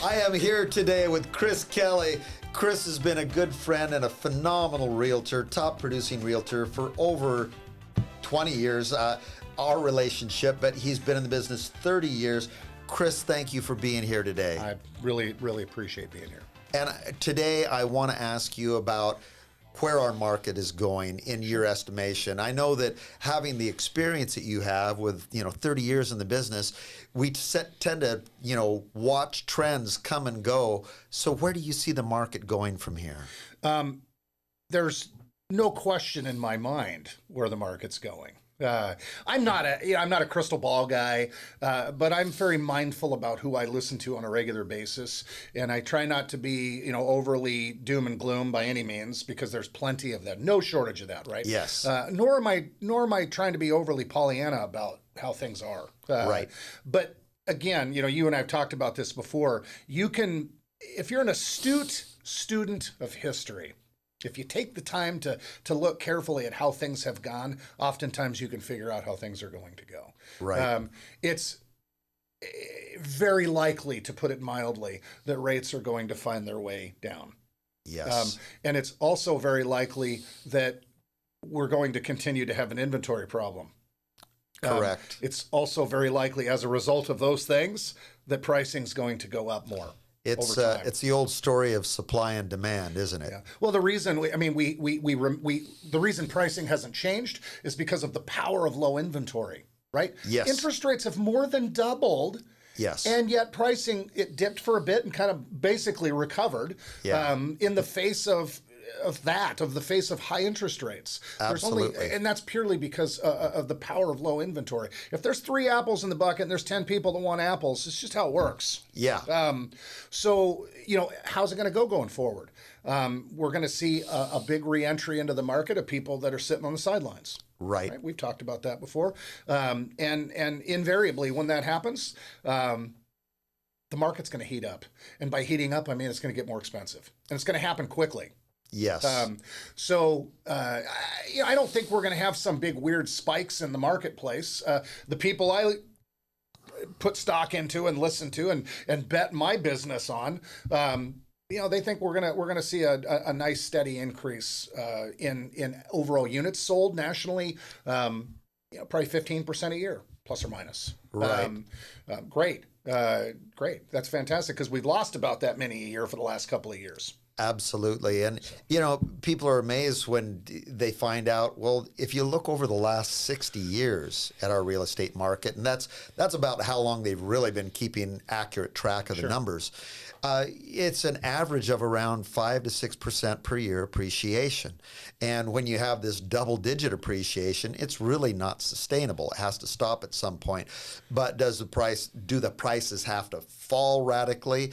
I am here today with Chris Kelly. Chris has been a good friend and a phenomenal realtor, top producing realtor for over 20 years, our relationship, but he's been in the business 30 years. Chris, thank you for being here today. I really, really appreciate being here. And today I want to ask you about where our market is going in your estimation. I know that having the experience that you have with 30 years in the business, we tend to watch trends come and go. So where do you see the market going from here? There's no question in my mind where the market's going. I'm not a crystal ball guy, but I'm very mindful about who I listen to on a regular basis, and I try not to be, overly doom and gloom by any means, because there's plenty of that, no shortage of that, right? Yes. Nor am I trying to be overly Pollyanna about how things are. Right. But again, you and I have talked about this before. If you're an astute student of history, if you take the time to look carefully at how things have gone, oftentimes you can figure out how things are going to go. Right. It's very likely, to put it mildly, that rates are going to find their way down. Yes. And it's also very likely that we're going to continue to have an inventory problem. Correct. It's also very likely, as a result of those things, that pricing's going to go up more. It's the old story of supply and demand, isn't it? Yeah. Well, the reason the reason pricing hasn't changed is because of the power of low inventory, right? Yes. Interest rates have more than doubled. Yes. And yet pricing, it dipped for a bit and kind of basically recovered. Yeah. In the face of the face of high interest rates. Absolutely. And that's purely because of the power of low inventory. If there's 3 apples in the bucket and there's 10 people that want apples, it's just how it works. Yeah. So, how's it going to go going forward? We're going to see a big reentry into the market of people that are sitting on the sidelines. Right. We've talked about that before. And invariably, when that happens, the market's going to heat up. And by heating up, I mean it's going to get more expensive. And it's going to happen quickly. Yes. I don't think we're going to have some big weird spikes in the marketplace. The people I put stock into and listen to and bet my business on, they think we're gonna see a nice steady increase in overall units sold nationally. Probably 15% a year, plus or minus. Right. Great. That's fantastic, because we've lost about that many a year for the last couple of years. Absolutely. And, people are amazed when they find out, well, if you look over the last 60 years at our real estate market, and that's about how long they've really been keeping accurate track of the numbers, it's an average of around 5 to 6% per year appreciation. And when you have this double-digit appreciation, it's really not sustainable. It has to stop at some point. But do the prices have to fall radically?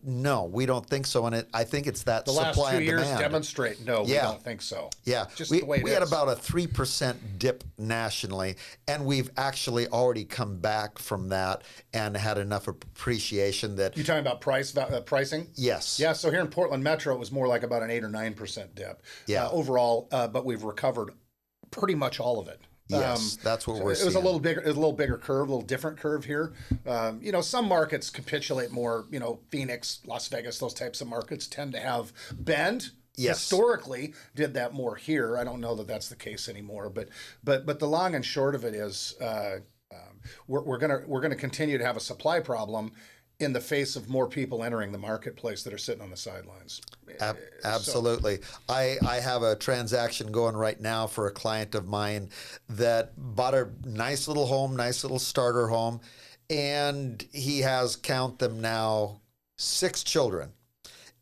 No, we don't think so. And I think it's that supply and demand. The last 2 years demonstrate, no, we don't think so. Yeah, just we the way it had is. about a 3% dip nationally, and we've actually already come back from that and had enough appreciation that... You talking about pricing? Yes. Yeah, so here in Portland Metro, it was more like about an 8 or 9% dip overall, but we've recovered pretty much all of it. Yes, that's what we're seeing. It was a little bigger curve, a little different curve here. Some markets capitulate more. Phoenix, Las Vegas, those types of markets tend to have bend. Yes. Historically, did that more here. I don't know that that's the case anymore. But the long and short of it is, we're gonna continue to have a supply problem in the face of more people entering the marketplace that are sitting on the sidelines. Absolutely. I have a transaction going right now for a client of mine that bought a nice little home, nice little starter home, and he has, count them now, 6 children.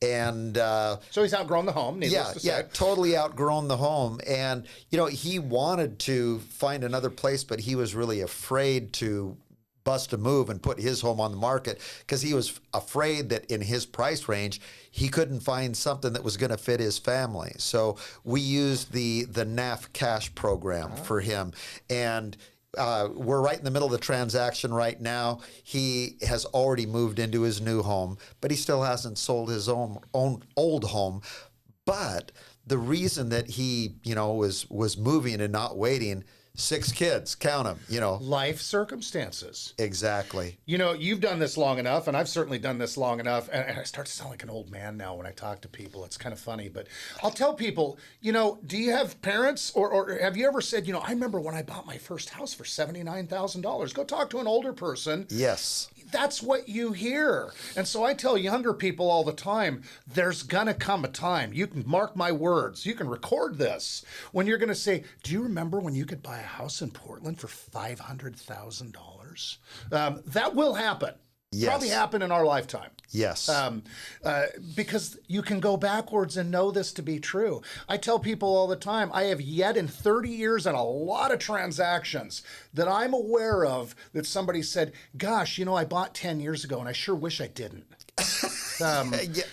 And so he's outgrown the home, needless to say. Yeah, totally outgrown the home. And, he wanted to find another place, but he was really afraid to bust a move and put his home on the market because he was afraid that in his price range he couldn't find something that was going to fit his family. So we used the NAF cash program for him, and we're right in the middle of the transaction right now. He has already moved into his new home, but he still hasn't sold his own old home. But the reason that he was moving and not waiting, 6 kids, count them, Life circumstances. Exactly. You've done this long enough, and I've certainly done this long enough, and I start to sound like an old man now when I talk to people. It's kind of funny, but I'll tell people, do you have parents, or have you ever said, I remember when I bought my first house for $79,000. Go talk to an older person. Yes. That's what you hear. And so I tell younger people all the time, there's going to come a time, you can mark my words, you can record this, when you're going to say, do you remember when you could buy a house in Portland for $500,000? That will happen. Yes. Probably happen in our lifetime. Yes. Because you can go backwards and know this to be true. I tell people all the time, I have yet in 30 years and a lot of transactions that I'm aware of that somebody said, gosh, I bought 10 years ago and I sure wish I didn't. Yeah,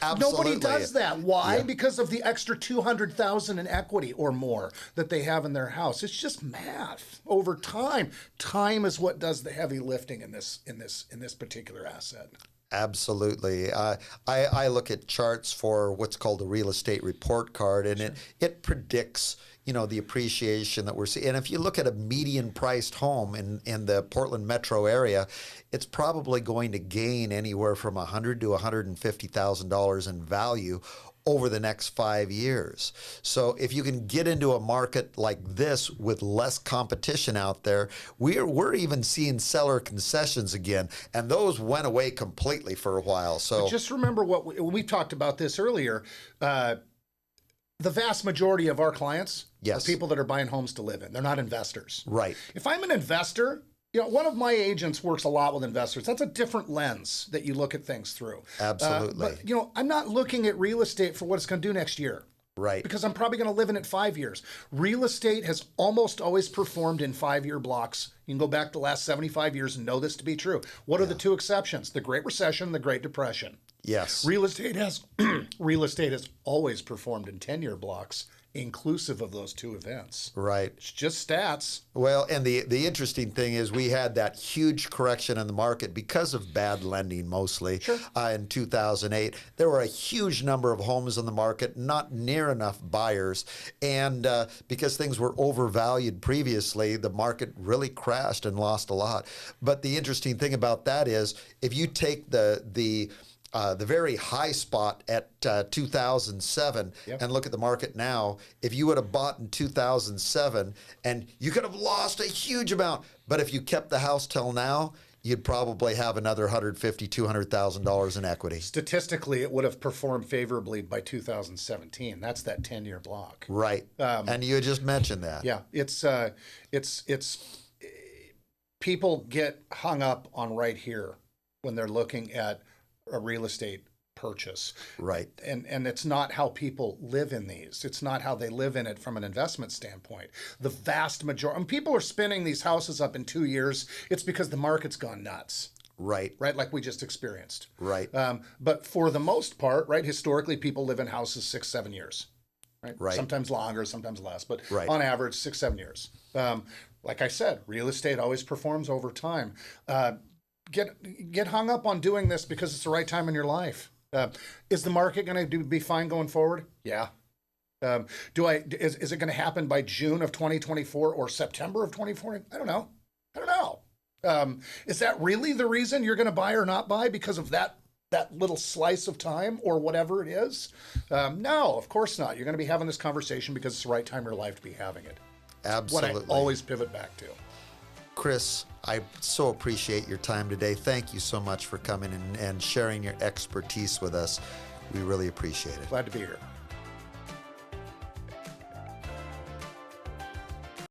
absolutely. Nobody does that. Why? Yeah. Because of the extra $200,000 in equity or more that they have in their house. It's just math over time. Time is what does the heavy lifting in this particular asset. Absolutely. I look at charts for what's called the real estate report card, and it predicts, the appreciation that we're seeing. And if you look at a median priced home in the Portland metro area, it's probably going to gain anywhere from $100,000 to $150,000 in value over the next 5 years. So if you can get into a market like this with less competition out there, we're even seeing seller concessions again, and those went away completely for a while. So but just remember what we talked about this earlier. The vast majority of our clients are people that are buying homes to live in. They're not investors. Right. If I'm an investor, one of my agents works a lot with investors. That's a different lens that you look at things through. Absolutely. But, I'm not looking at real estate for what it's going to do next year. Right. Because I'm probably going to live in it 5 years. Real estate has almost always performed in 5-year blocks. You can go back the last 75 years and know this to be true. What are the two exceptions? The Great Recession, the Great Depression. Yes. Real estate has always performed in 10-year blocks, inclusive of those two events. Right. It's just stats. Well, and the interesting thing is we had that huge correction in the market because of bad lending mostly in 2008. There were a huge number of homes on the market, not near enough buyers. And because things were overvalued previously, the market really crashed and lost a lot. But the interesting thing about that is if you take the very high spot at 2007 and look at the market now, if you would have bought in 2007, and you could have lost a huge amount, but if you kept the house till now, you'd probably have another $150,000, $200,000 in equity. Statistically, it would have performed favorably by 2017. That's that 10-year block. Right. And you just mentioned that. Yeah. It's people get hung up on right here when they're looking at a real estate purchase. Right. And it's not how people live in these. It's not how they live in it from an investment standpoint. The vast majority, people are spinning these houses up in 2 years. It's because the market's gone nuts. Right. Right, like we just experienced. Right. But for the most part, right, historically, people live in houses 6-7 years. Right. Sometimes longer, sometimes less, but on average, 6-7 years. Like I said, real estate always performs over time. Get hung up on doing this because it's the right time in your life. Is the market going to be fine going forward? Yeah. Is it going to happen by June of 2024 or September of 2040? I don't know. Is that really the reason you're going to buy or not buy because of that little slice of time or whatever it is? No, of course not. You're going to be having this conversation because it's the right time in your life to be having it. Absolutely. What I always pivot back to. Chris, I so appreciate your time today. Thank you so much for coming and sharing your expertise with us. We really appreciate it. Glad to be here.